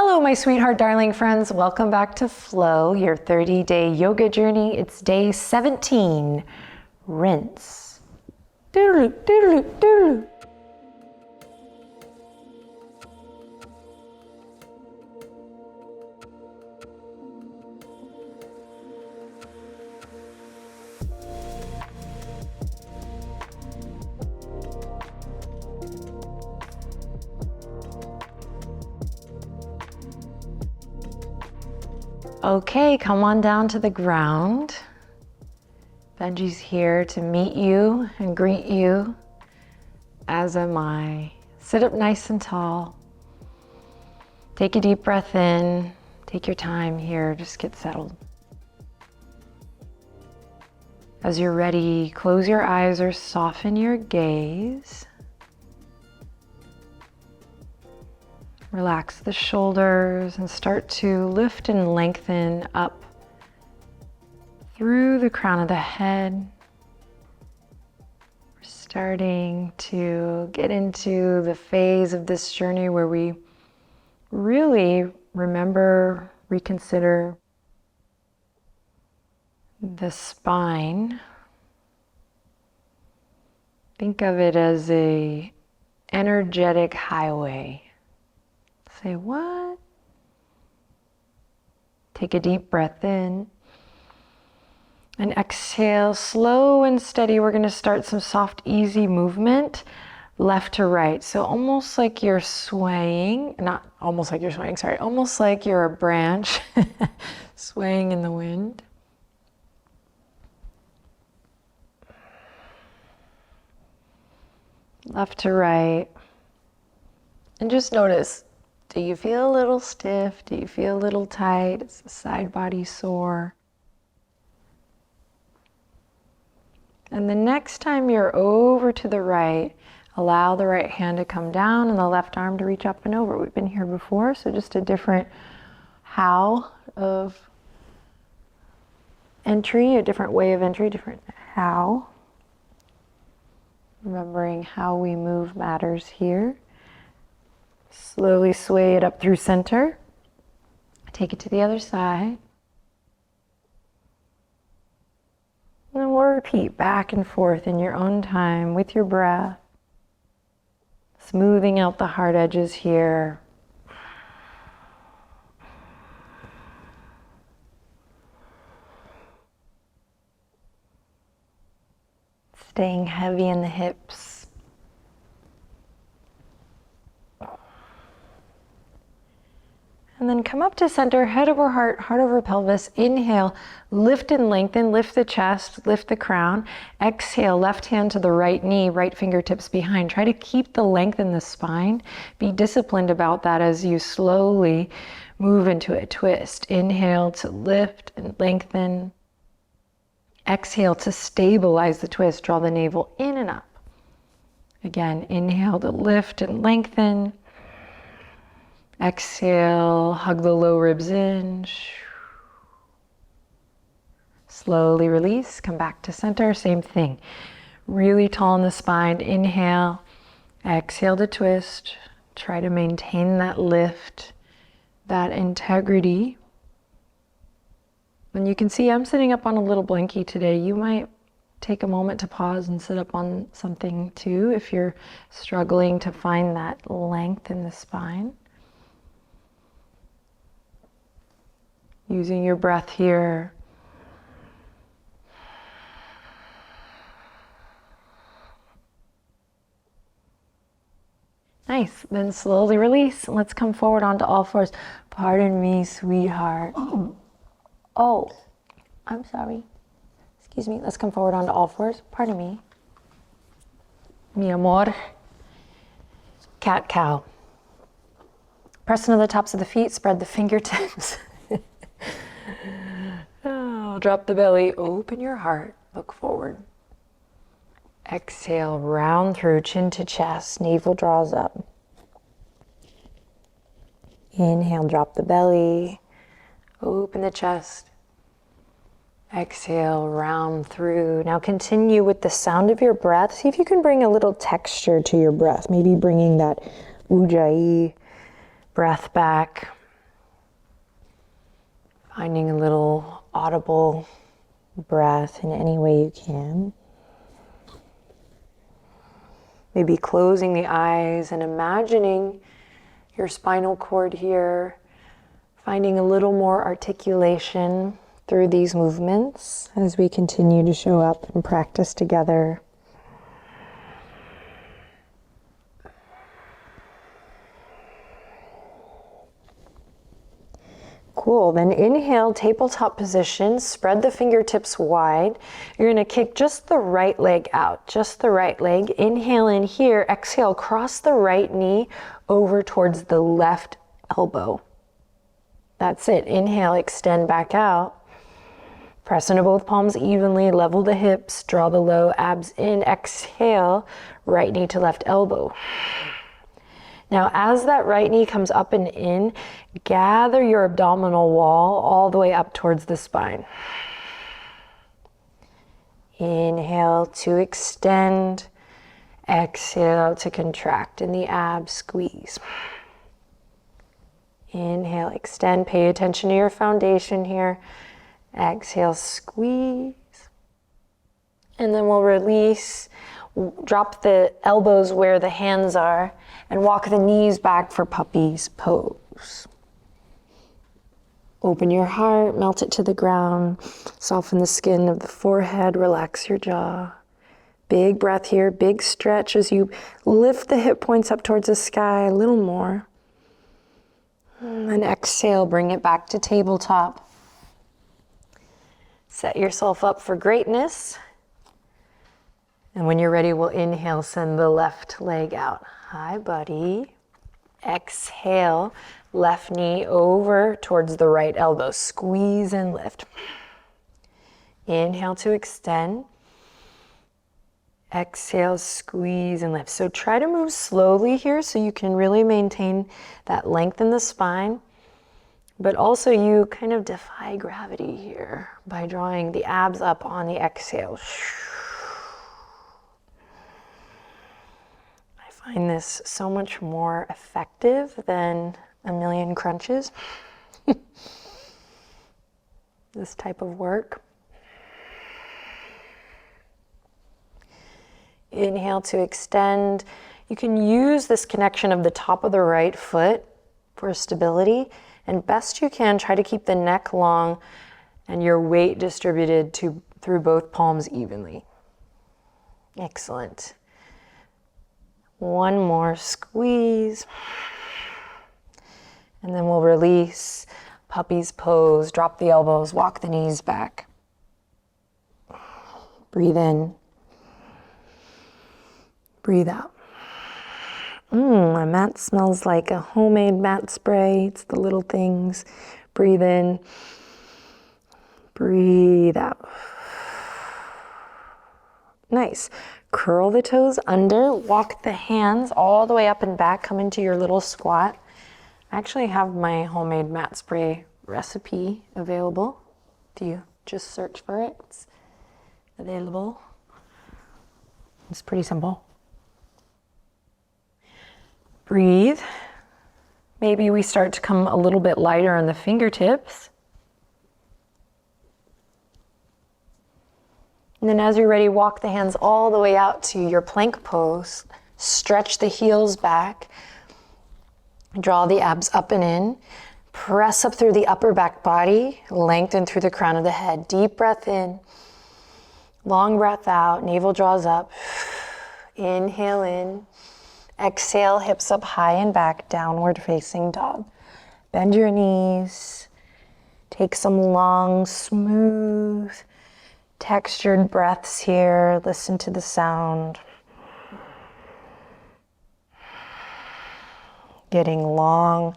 Hello, my sweetheart, darling friends. Welcome back to Flow, your 30-day yoga journey. It's day 17. Rinse. Doodaloo, doodaloo, doodaloo. Okay, come on down to the ground. Benji's here to meet you and greet you, as am I. Sit up nice and tall. Take a deep breath in. Take your time here, just get settled. As you're ready, close your eyes or soften your gaze. Relax the shoulders and start to lift and lengthen up through the crown of the head. We're starting to get into the phase of this journey where we really remember, reconsider the spine. Think of it as an energetic highway. Say what? Take a deep breath in and exhale slow and steady. We're going to start some soft, easy movement left to right. So almost like you're swaying, not almost like you're swaying, sorry, almost like you're a branch swaying in the wind. Left to right. And just notice, do you feel a little stiff? Do you feel a little tight? Is the side body sore? And the next time you're over to the right, allow the right hand to come down and the left arm to reach up and over. We've been here before, so just a different how of entry, a different way of entry, different how. Remembering how we move matters here. Slowly sway it up through center. Take it to the other side. And then we'll repeat back and forth in your own time with your breath. Smoothing out the hard edges here. Staying heavy in the hips. And then come up to center, head over heart, heart over pelvis. Inhale, lift and lengthen, lift the chest, lift the crown. Exhale, left hand to the right knee, right fingertips behind. Try to keep the length in the spine. Be disciplined about that as you slowly move into a twist. Inhale to lift and lengthen. Exhale to stabilize the twist. Draw the navel in and up. Again, inhale to lift and lengthen. Exhale, hug the low ribs in. Slowly release, come back to center, same thing. Really tall in the spine, inhale, exhale to twist. Try to maintain that lift, that integrity. And you can see I'm sitting up on a little blankie today. You might take a moment to pause and sit up on something too if you're struggling to find that length in the spine. Using your breath here. Nice, then slowly release. Let's come forward onto all fours. Pardon me, sweetheart. Oh, I'm sorry. Excuse me, let's come forward onto all fours. Pardon me. Mi amor. Cat cow. Press into the tops of the feet, spread the fingertips. Oh, drop the belly, open your heart, look forward. Exhale, round through, chin to chest, navel draws up. Inhale, drop the belly, open the chest. Exhale, round through. Now continue with the sound of your breath. See if you can bring a little texture to your breath. Maybe bringing that ujjayi breath back. Finding a little audible breath in any way you can. Maybe closing the eyes and imagining your spinal cord here, finding a little more articulation through these movements as we continue to show up and practice together. Cool, then inhale, tabletop position, spread the fingertips wide. You're gonna kick just the right leg out, just the right leg. Inhale in here, exhale, cross the right knee over towards the left elbow. That's it, inhale, extend back out. Press into both palms evenly, level the hips, draw the low abs in, exhale, right knee to left elbow. Now, as that right knee comes up and in, gather your abdominal wall all the way up towards the spine. Inhale to extend, exhale to contract in the abs, squeeze. Inhale, extend, pay attention to your foundation here. Exhale, squeeze. And then we'll release, drop the elbows where the hands are, and walk the knees back for puppy's pose. Open your heart, melt it to the ground, soften the skin of the forehead, relax your jaw. Big breath here, big stretch as you lift the hip points up towards the sky, a little more. And exhale, bring it back to tabletop. Set yourself up for greatness. And when you're ready, we'll inhale, send the left leg out. Hi, buddy. Exhale, left knee over towards the right elbow. Squeeze and lift. Inhale to extend. Exhale, squeeze and lift. So try to move slowly here so you can really maintain that length in the spine. But also you kind of defy gravity here by drawing the abs up on the exhale. Find this so much more effective than a million crunches. This type of work. Inhale to extend. You can use this connection of the top of the right foot for stability, and best you can try to keep the neck long and your weight distributed through both palms evenly. Excellent. One more squeeze. And then we'll release, puppy's pose, drop the elbows, walk the knees back. Breathe in. Breathe out. My mat smells like a homemade mat spray. It's the little things. Breathe in. Breathe out. Nice. Curl the toes under, walk the hands all the way up and back, come into your little squat. I actually have my homemade mat spray recipe available. If you just search for it, it's available. It's pretty simple. Breathe. Maybe we start to come a little bit lighter on the fingertips. And then as you're ready, walk the hands all the way out to your plank pose. Stretch the heels back. Draw the abs up and in. Press up through the upper back body. Lengthen through the crown of the head. Deep breath in. Long breath out. Navel draws up. Inhale in. Exhale, hips up high and back. Downward facing dog. Bend your knees. Take some long, smooth, textured breaths here. Listen to the sound. Getting long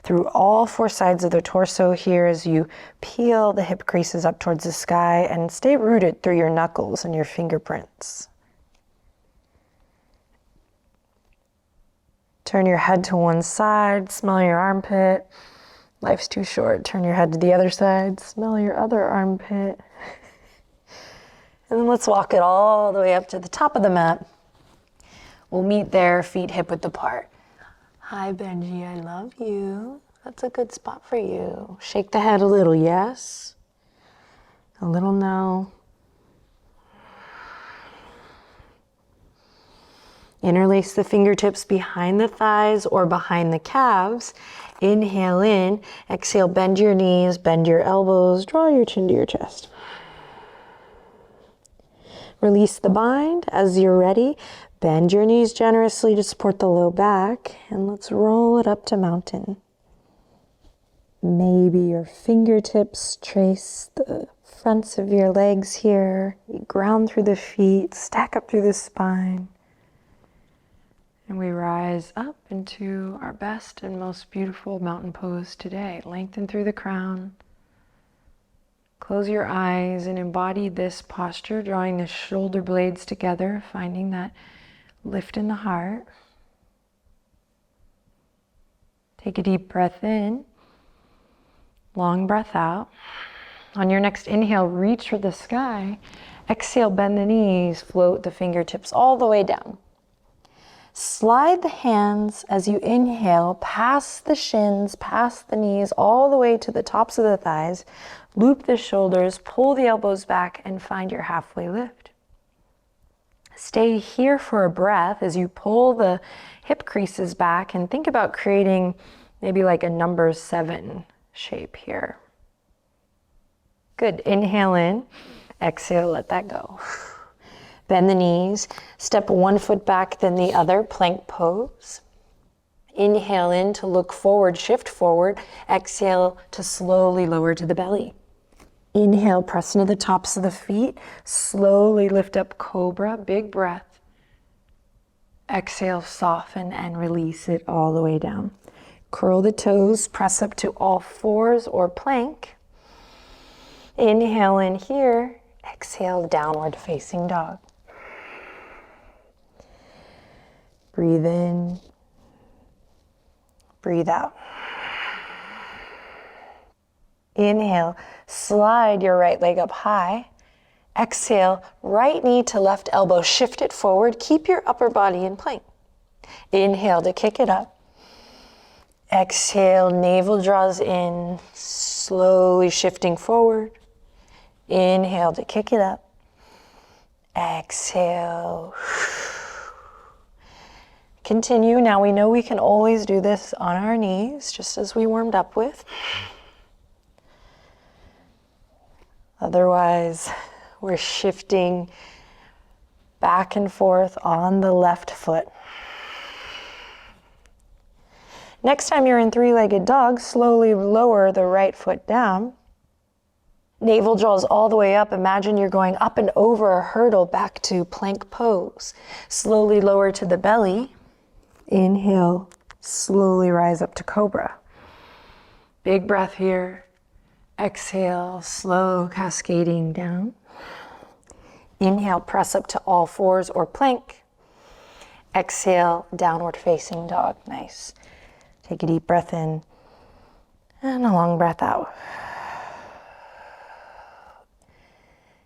through all four sides of the torso here as you peel the hip creases up towards the sky and stay rooted through your knuckles and your fingerprints. Turn your head to one side, smell your armpit. Life's too short. Turn your head to the other side, smell your other armpit. And then let's walk it all the way up to the top of the mat. We'll meet there, feet hip width apart. Hi Benji, I love you. That's a good spot for you. Shake the head a little, yes. A little no. Interlace the fingertips behind the thighs or behind the calves. Inhale in, exhale, bend your knees, bend your elbows, draw your chin to your chest. Release the bind. As you're ready, bend your knees generously to support the low back, and let's roll it up to mountain. Maybe your fingertips trace the fronts of your legs here. You ground through the feet, stack up through the spine. And we rise up into our best and most beautiful mountain pose today. Lengthen through the crown. Close your eyes and embody this posture, drawing the shoulder blades together, finding that lift in the heart. Take a deep breath in. Long breath out. On your next inhale, reach for the sky. Exhale, bend the knees, float the fingertips all the way down. Slide the hands as you inhale, past the shins, past the knees, all the way to the tops of the thighs. Loop the shoulders, pull the elbows back, and find your halfway lift. Stay here for a breath as you pull the hip creases back and think about creating maybe like a number 7 shape here. Good. Inhale in, exhale, let that go. Bend the knees, step one foot back, then the other, plank pose. Inhale in to look forward, shift forward. Exhale to slowly lower to the belly. Inhale, press into the tops of the feet. Slowly lift up, cobra, big breath. Exhale, soften and release it all the way down. Curl the toes, press up to all fours or plank. Inhale in here, exhale, downward facing dog. Breathe in, breathe out. Inhale, slide your right leg up high. Exhale, right knee to left elbow, shift it forward. Keep your upper body in plank. Inhale to kick it up. Exhale, navel draws in, slowly shifting forward. Inhale to kick it up. Exhale. Continue. Now we know we can always do this on our knees, just as we warmed up with. Otherwise, we're shifting back and forth on the left foot. Next time you're in three-legged dog, slowly lower the right foot down. Navel draws all the way up. Imagine you're going up and over a hurdle back to plank pose. Slowly lower to the belly. Inhale, slowly rise up to cobra. Big breath here. Exhale, slow cascading down. Inhale, press up to all fours or plank. Exhale, downward facing dog. Nice. Take a deep breath in and a long breath out.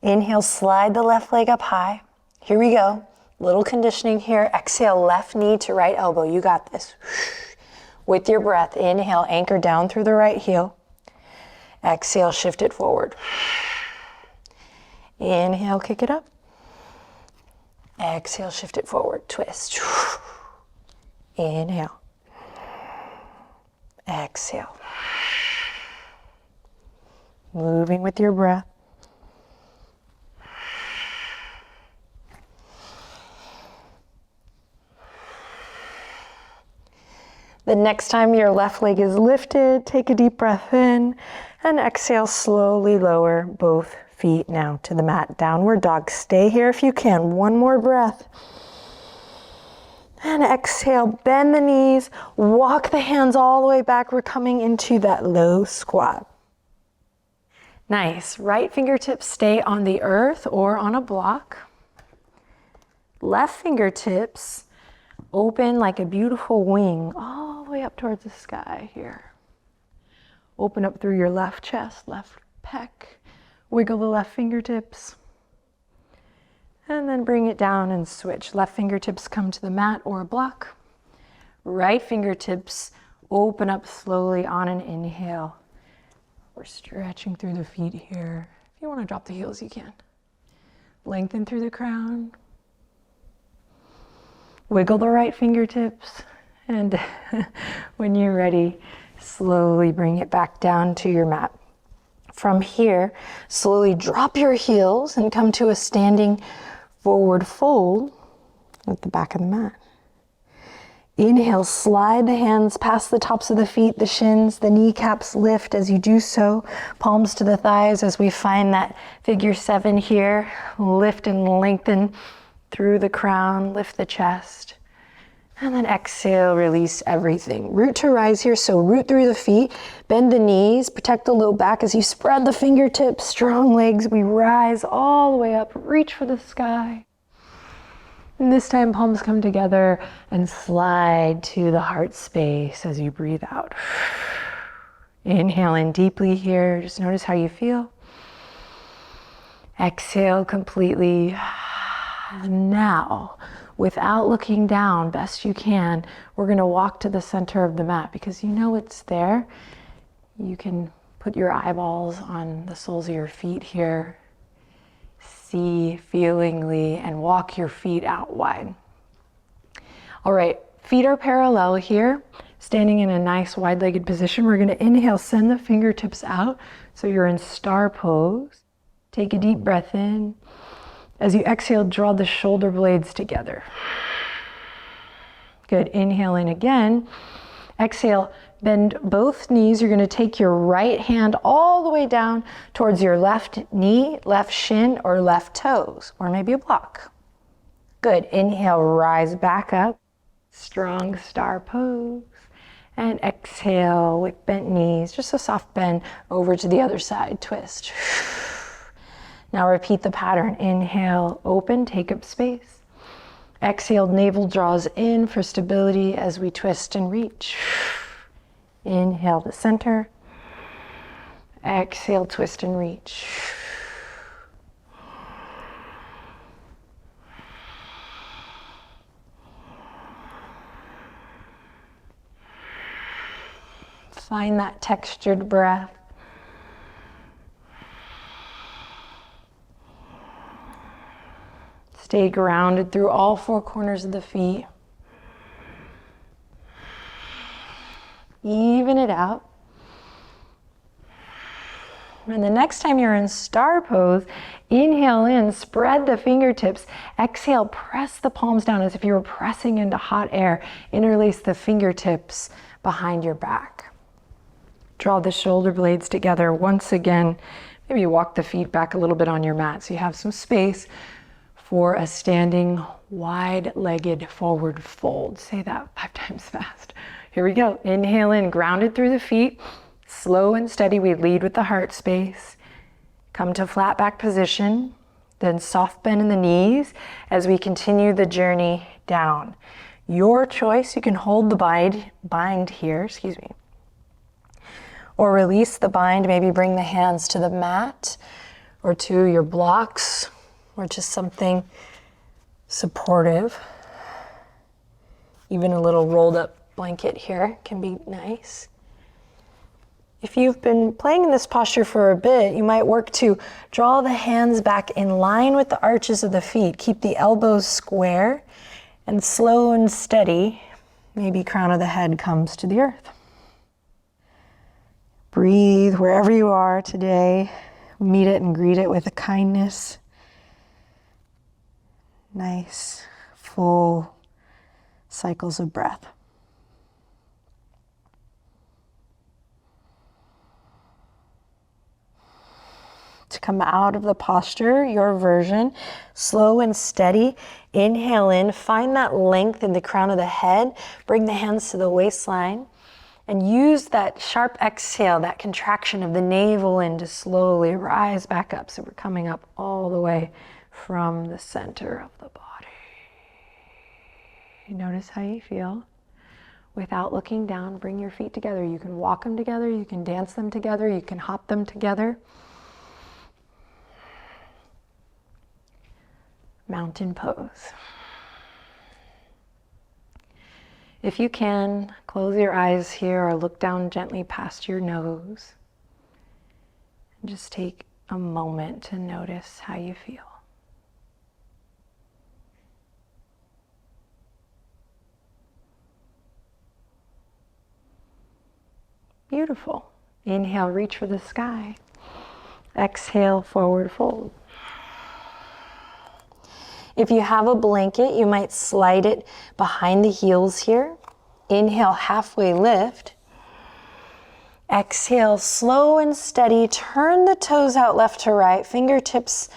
Inhale, slide the left leg up high. Here we go. Little conditioning here. Exhale, left knee to right elbow. You got this. With your breath, inhale, anchor down through the right heel. Exhale, shift it forward. Inhale, kick it up. Exhale, shift it forward. Twist. Inhale. Exhale. Moving with your breath. The next time your left leg is lifted, take a deep breath in and exhale, slowly lower both feet now to the mat. Downward dog. Stay here if you can. One more breath. And exhale, bend the knees, walk the hands all the way back. We're coming into that low squat. Nice. Right fingertips stay on the earth or on a block. Left fingertips open like a beautiful wing all the way up towards the sky here. Open up through your left chest, left pec. Wiggle the left fingertips. And then bring it down and switch. Left fingertips come to the mat or a block. Right fingertips Open up slowly on an inhale. We're stretching through the feet here. If you want to drop the heels, you can. Lengthen through the crown. Wiggle the right fingertips. And when you're ready, slowly bring it back down to your mat. From here, slowly drop your heels and come to a standing forward fold at the back of the mat. Inhale, slide the hands past the tops of the feet, the shins, the kneecaps lift as you do so. Palms to the thighs as we find that figure 7 here. Lift and lengthen through the crown, lift the chest. And then exhale, release everything. Root to rise here, so root through the feet, bend the knees, protect the low back as you spread the fingertips, strong legs. We rise all the way up, reach for the sky. And this time, palms come together and slide to the heart space as you breathe out. Inhale in deeply here, just notice how you feel. Exhale completely. Now, without looking down, best you can, we're gonna walk to the center of the mat because you know it's there. You can put your eyeballs on the soles of your feet here. See feelingly and walk your feet out wide. All right, feet are parallel here, standing in a nice wide-legged position. We're gonna inhale, send the fingertips out so you're in star pose. Take a deep breath in. As you exhale, draw the shoulder blades together. Good, inhale in again. Exhale, bend both knees. You're gonna take your right hand all the way down towards your left knee, left shin, or left toes, or maybe a block. Good, inhale, rise back up. Strong star pose. And exhale with bent knees, just a soft bend over to the other side, twist. Now repeat the pattern. Inhale, open, take up space. Exhale, navel draws in for stability as we twist and reach. Inhale to center. Exhale, twist and reach. Find that textured breath. Stay grounded through all 4 corners of the feet. Even it out. And the next time you're in star pose, inhale in, spread the fingertips. Exhale, press the palms down as if you were pressing into hot air. Interlace the fingertips behind your back. Draw the shoulder blades together once again. Maybe walk the feet back a little bit on your mat so you have some space for a standing wide-legged forward fold. Say that 5 times fast. Here we go. Inhale in, grounded through the feet. Slow and steady, we lead with the heart space. Come to flat back position, then soft bend in the knees as we continue the journey down. Your choice, you can hold the bind here, or release the bind, maybe bring the hands to the mat or to your blocks, or just something supportive. Even a little rolled up blanket here can be nice. If you've been playing in this posture for a bit, you might work to draw the hands back in line with the arches of the feet. Keep the elbows square and slow and steady, maybe crown of the head comes to the earth. Breathe wherever you are today. Meet it and greet it with a kindness. Nice, full cycles of breath. To come out of the posture, your version, slow and steady. Inhale in, find that length in the crown of the head. Bring the hands to the waistline and use that sharp exhale, that contraction of the navel in to slowly rise back up. So we're coming up all the way from the center of the body. Notice how you feel. Without looking down, bring your feet together. You can walk them together, you can dance them together, you can hop them together. Mountain pose. If you can, close your eyes here or look down gently past your nose. And just take a moment to notice how you feel. Beautiful. Inhale, reach for the sky. Exhale, forward fold. If you have a blanket, you might slide it behind the heels here. Inhale, halfway lift. Exhale, slow and steady. Turn the toes out left to right. Fingertips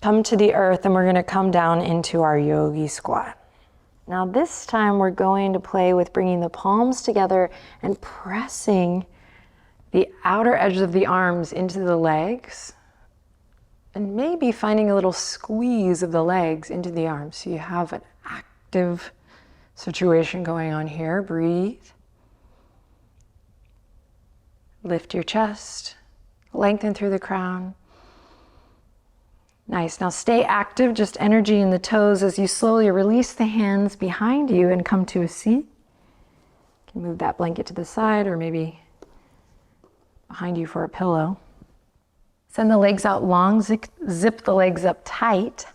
come to the earth, and we're gonna come down into our yogi squat. Now this time we're going to play with bringing the palms together and pressing the outer edge of the arms into the legs. And maybe finding a little squeeze of the legs into the arms. So you have an active situation going on here. Breathe. Lift your chest. Lengthen through the crown. Nice. Now stay active, just energy in the toes as you slowly release the hands behind you and come to a seat. You can move that blanket to the side or maybe behind you for a pillow. Send the legs out long, zip the legs up tight.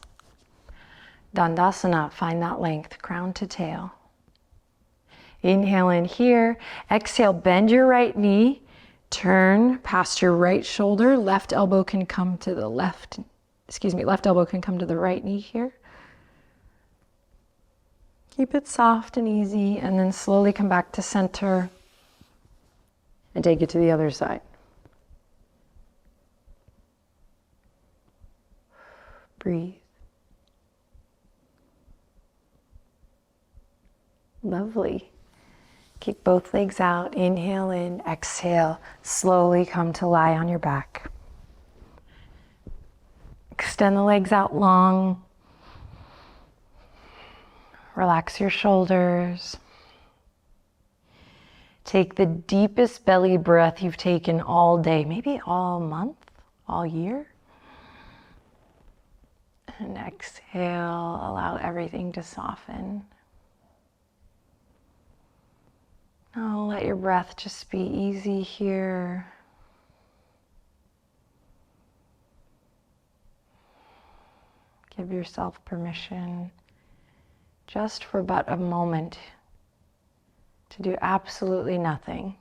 Dandasana, find that length, crown to tail. Inhale in here. Exhale, bend your right knee. Turn past your right shoulder. Left elbow can come to the left elbow can come to the right knee here. Keep it soft and easy, and then slowly come back to center and take it to the other side. Breathe. Lovely. Kick both legs out. Inhale in, exhale. Slowly come to lie on your back. Extend the legs out long. Relax your shoulders. Take the deepest belly breath you've taken all day, maybe all month, all year. And exhale, allow everything to soften. Now let your breath just be easy here. Give yourself permission just for but a moment to do absolutely nothing.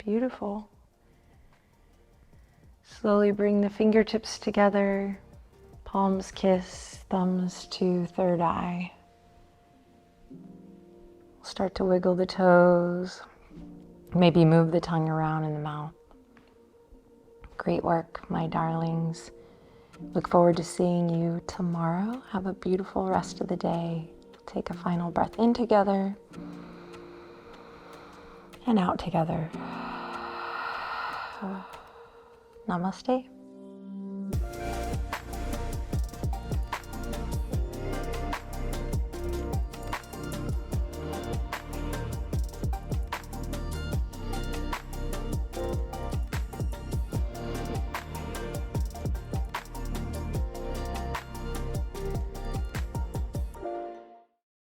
Beautiful. Slowly bring the fingertips together. Palms kiss, thumbs to third eye. Start to wiggle the toes. Maybe move the tongue around in the mouth. Great work, my darlings. Look forward to seeing you tomorrow. Have a beautiful rest of the day. Take a final breath in together and out together. Namaste.